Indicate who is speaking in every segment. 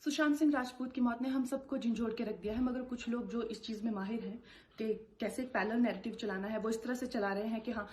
Speaker 1: सुशांत सिंह राजपूत की मौत ने हम सबको झंझोड़ के रख दिया है, मगर कुछ लोग जो इस चीज में माहिर हैं कि कैसे पैरेलल नैरेटिव चलाना है, वो इस तरह से चला रहे हैं कि हाँ,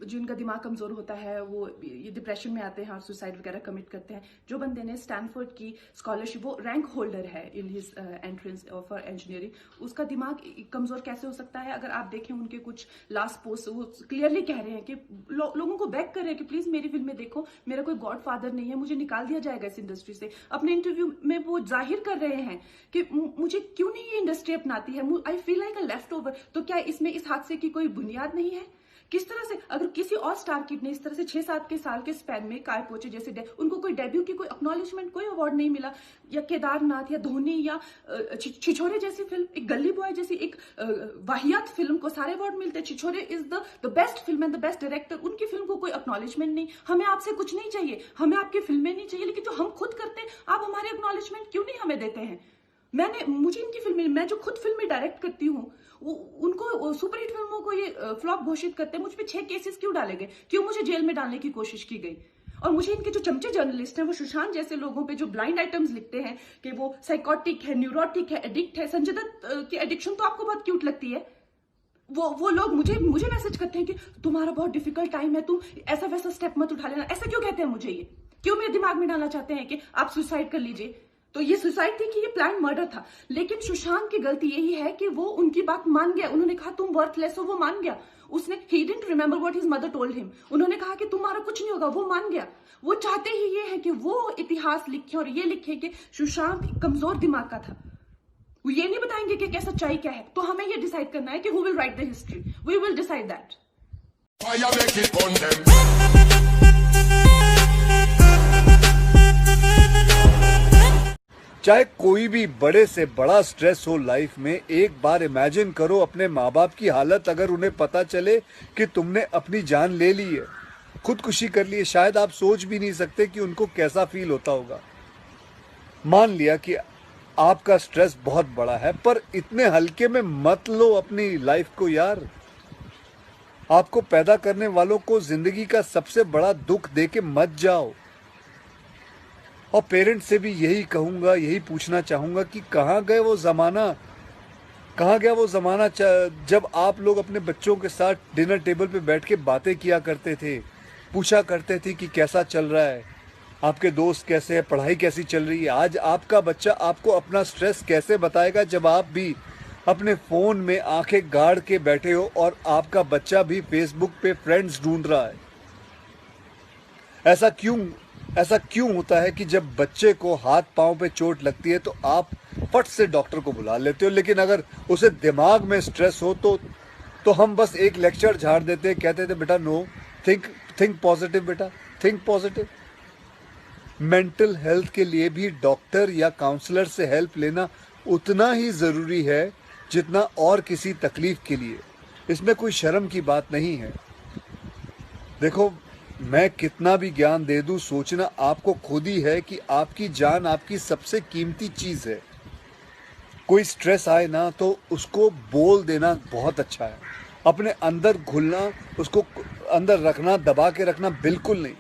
Speaker 1: जिनका दिमाग कमजोर होता है वो ये डिप्रेशन में आते हैं और सुसाइड वगैरह कमिट करते हैं। जो बंदे ने स्टैनफोर्ड की स्कॉलरशिप, वो रैंक होल्डर है in his entrance for engineering, उसका दिमाग कमजोर कैसे हो सकता है? अगर आप देखें उनके कुछ लास्ट पोस्ट, वो क्लियरली कह रहे हैं कि लोगों को बैक कर रहे हैं कि प्लीज मेरी फिल्में देखो, मेरा कोई गॉड फादर नहीं है, मुझे निकाल दिया जाएगा इस इंडस्ट्री से। अपने इंटरव्यू में वो जाहिर कर रहे हैं कि मुझे क्यों नहीं ये इंडस्ट्री अपनाती है, I feel like a left over. तो क्या इसमें इस हादसे की कोई बुनियाद नहीं है? किस तरह से अगर किसी और स्टार किड ने इस तरह से 6-7 के साल के स्पैन में काय पोचे जैसे उनको कोई डेब्यू की कोई एक्नॉलेजमेंट, कोई अवार्ड नहीं मिला, या केदारनाथ या धोनी या छिछोरे जैसी फिल्म, एक गली बॉय जैसी एक वाहियात फिल्म को सारे अवार्ड मिलते हैं। Chhichhore is the best film and the best director, उनकी फिल्म को कोई एक्नॉलेजमेंट नहीं। हमें आपसे कुछ नहीं चाहिए, हमें आपकी फिल्में नहीं चाहिए, लेकिन जो हम खुद करते हैं आप हमारे एक्नॉलेजमेंट क्यों नहीं हमें देते हैं? मुझे इनकी फिल्में, मैं जो खुद फिल्में डायरेक्ट करती हूँ, उनको सुपरहिट फिल्मों को ये फ्लॉप घोषित करते हैं। मुझ पे 6 केसेस क्यों डाले गए? क्यों मुझे जेल में डालने की कोशिश की गई? और मुझे इनके जो चमचे जर्नलिस्ट हैं, वो सुशांत जैसे लोगों पे जो ब्लाइंड आइटम्स लिखते हैं कि वो साइकोटिक है, न्यूरोटिक है, एडिक्ट है। संजय दत्त की एडिक्शन तो आपको बहुत क्यूट लगती है। वो लोग मुझे मैसेज करते हैं कि तुम्हारा बहुत डिफिकल्ट टाइम है, तुम ऐसा वैसा स्टेप मत उठा लेना। ऐसा क्यों कहते हैं मुझे? ये क्यों मेरे दिमाग में डालना चाहते हैं कि आप सुसाइड कर लीजिए? तो ये सुसाइड थी कि ये प्लान मर्डर था? लेकिन सुशांत की गलती यही है कि वो उनकी बात मान गया। उन्होंने कहा तुम वर्थलेस हो, वो मान गया। उसने he didn't remember what his mother told him. उन्होंने कहा कि तुम्हारा कुछ नहीं होगा, वो मान गया। वो चाहते ही ये है कि वो इतिहास लिखे और ये लिखे कि सुशांत कमजोर दिमाग का था। वो ये नहीं बताएंगे कि क्या सच्चाई क्या है। तो हमें ये डिसाइड करना है कि who will write the history. We will decide that.
Speaker 2: चाहे कोई भी बड़े से बड़ा स्ट्रेस हो लाइफ में, एक बार इमेजिन करो अपने माँ बाप की हालत अगर उन्हें पता चले कि तुमने अपनी जान ले ली है, खुदकुशी कर ली है। शायद आप सोच भी नहीं सकते कि उनको कैसा फील होता होगा। मान लिया कि आपका स्ट्रेस बहुत बड़ा है, पर इतने हल्के में मत लो अपनी लाइफ को यार। आपको पैदा करने वालों को जिंदगी का सबसे बड़ा दुख देके मत जाओ। और पेरेंट्स से भी यही कहूंगा, यही पूछना चाहूंगा कि कहाँ गया वो ज़माना जब आप लोग अपने बच्चों के साथ डिनर टेबल पे बैठ के बातें किया करते थे, पूछा करते थे कि कैसा चल रहा है, आपके दोस्त कैसे हैं, पढ़ाई कैसी चल रही है। आज आपका बच्चा आपको अपना स्ट्रेस कैसे बताएगा जब आप भी अपने फ़ोन में आंखें गाड़ के बैठे हो और आपका बच्चा भी फेसबुक पे फ्रेंड्स ढूंढ रहा है। ऐसा क्यों होता है कि जब बच्चे को हाथ पांव पे चोट लगती है तो आप फट से डॉक्टर को बुला लेते हो, लेकिन अगर उसे दिमाग में स्ट्रेस हो तो हम बस एक लेक्चर झाड़ देते, कहते थे बेटा नो, थिंक पॉजिटिव बेटा, थिंक पॉजिटिव। मेंटल हेल्थ के लिए भी डॉक्टर या काउंसलर से हेल्प लेना उतना ही ज़रूरी है जितना और किसी तकलीफ के लिए। इसमें कोई शर्म की बात नहीं है। देखो, मैं कितना भी ज्ञान दे दूं, सोचना आपको खुद ही है कि आपकी जान आपकी सबसे कीमती चीज़ है। कोई स्ट्रेस आए ना तो उसको बोल देना बहुत अच्छा है। अपने अंदर घुलना, उसको अंदर रखना, दबा के रखना बिल्कुल नहीं।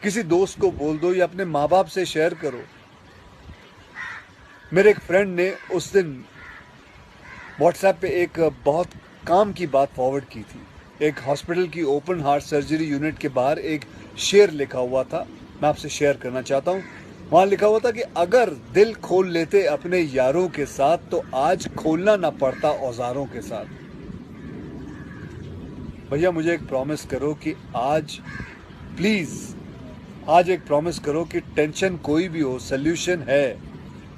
Speaker 2: किसी दोस्त को बोल दो या अपने माँ बाप से शेयर करो। मेरे एक फ्रेंड ने उस दिन व्हाट्सएप पे एक बहुत काम की बात फॉरवर्ड की थी। एक हॉस्पिटल की ओपन हार्ट सर्जरी यूनिट के बाहर एक शेर लिखा हुआ था, मैं आपसे शेयर करना चाहता हूँ। वहाँ लिखा हुआ था कि अगर दिल खोल लेते अपने यारों के साथ तो आज खोलना ना पड़ता औजारों के साथ। भैया मुझे एक प्रॉमिस करो कि आज एक प्रॉमिस करो कि टेंशन कोई भी हो, सल्यूशन है,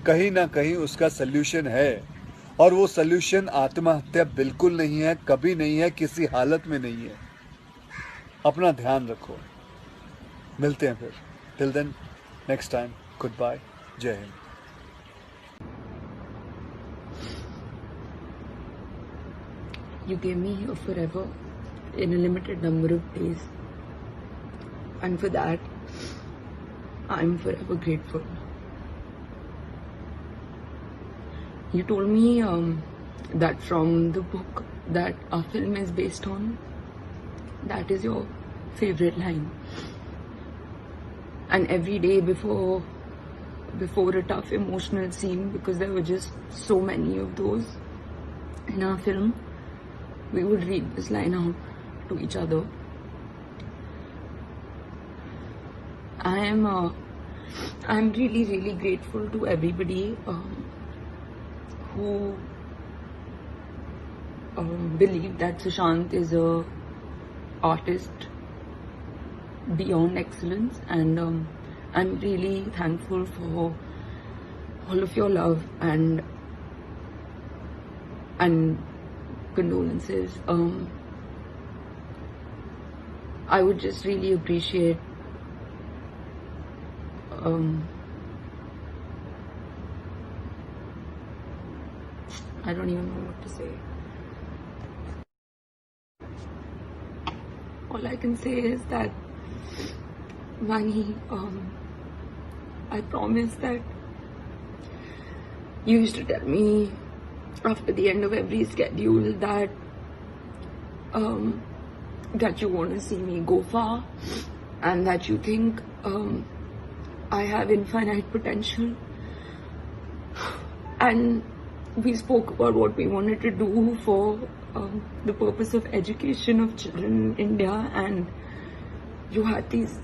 Speaker 2: कहीं ना कहीं उसका सल्यूशन है। और वो सल्यूशन आत्महत्या बिल्कुल नहीं है, कभी नहीं है, किसी हालत में नहीं है। अपना ध्यान रखो। मिलते हैं फिर। Till then, next time, good bye, Jai Hind.
Speaker 3: You gave me a forever in a limited number of days, and for that I'm forever grateful. You told me that from the book that our film is based on, that is your favorite line. And every day before before a tough emotional scene, because there were just so many of those in our film, we would read this line out to each other. I'm really, really grateful to everybody who believe that Sushant is a artist beyond excellence, and I'm really thankful for all of your love and condolences. I would just really appreciate I don't even know what to say. All I can say is that, Vani, I promise that you used to tell me after the end of every schedule that that you want to see me go far, and that you think I have infinite potential. And we spoke about what we wanted to do for the purpose of education of children in India, and you had these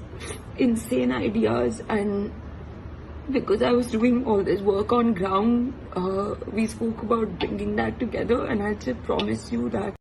Speaker 3: insane ideas, and because I was doing all this work on ground, we spoke about bringing that together, and I just promise you that